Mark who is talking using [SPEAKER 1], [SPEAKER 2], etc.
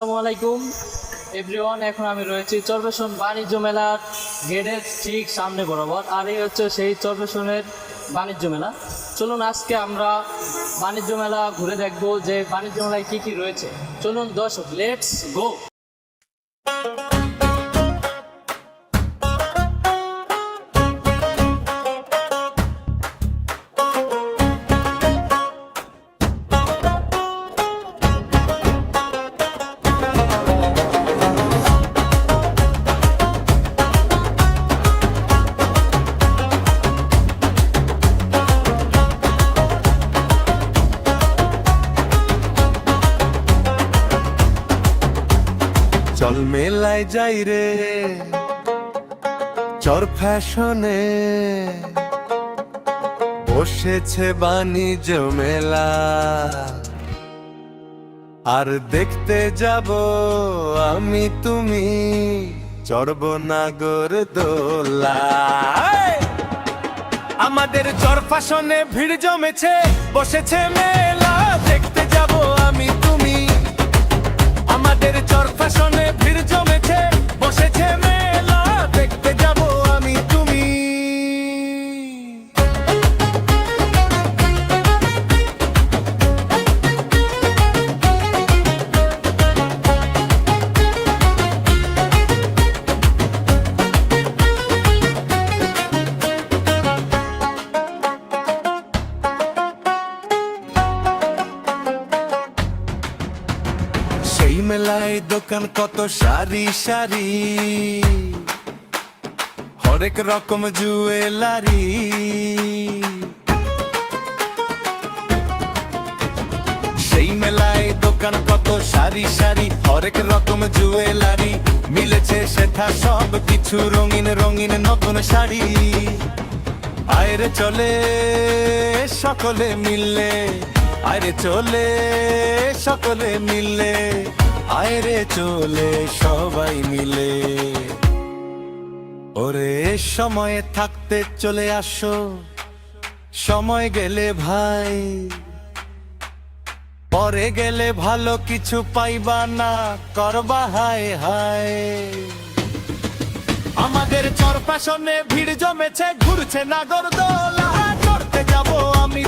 [SPEAKER 1] আসসালামু আলাইকুম এভরিওয়ান। এখন আমি রয়েছি চরপেশন বাণিজ্য মেলার গেটের ঠিক সামনে বরাবর, আর এই হচ্ছে সেই চরপেশনের বাণিজ্য মেলা। চলুন আজকে আমরা বাণিজ্য মেলা ঘুরে দেখব যে বাণিজ্য মেলায় কী কী রয়েছে। চলুন দর্শক, লেটস গো।
[SPEAKER 2] চল মেলায় যাই রে চর ফ্যাশনে, বসেছে বাণিজ্য মেলা, আর দেখতে যাব আমি তুমি চরবনাগর দোলা। আমাদের চর ফ্যাশনে ভিড় জমেছে, বসেছে মেলা, দেখতে যাব আমি তুমি। আমাদের চর ফ্যাশনে ভিড় জমেছে, বসেছে মেলা, দেখতে যাব আমি তুমি। সেই মেলায় দোকান কত সারি সারি, হরেক রকম জুয়েলারি। সেই মেলায় দোকান কত সারি সারি, হরেক রকম জুয়েলারি, মিলেছে সেথা সব কিছু, রঙিন রঙিন নতুন শাড়ি। আয়রে চলে সকলে মিললে, আয়রে চলে সকলে মিললে, আয়রে চলে সবাই মিলে। ওরে সময়ে থাকতে চলে আসো, সময় গেলে ভাই পরে গেলে ভালো কিছু পাইবা না, করবা হায় হায়। আমাদের চর ফ্যাশনে ভিড় জমেছে, ঘুরছে নাগরদোলা, চড়তে যাব আমি।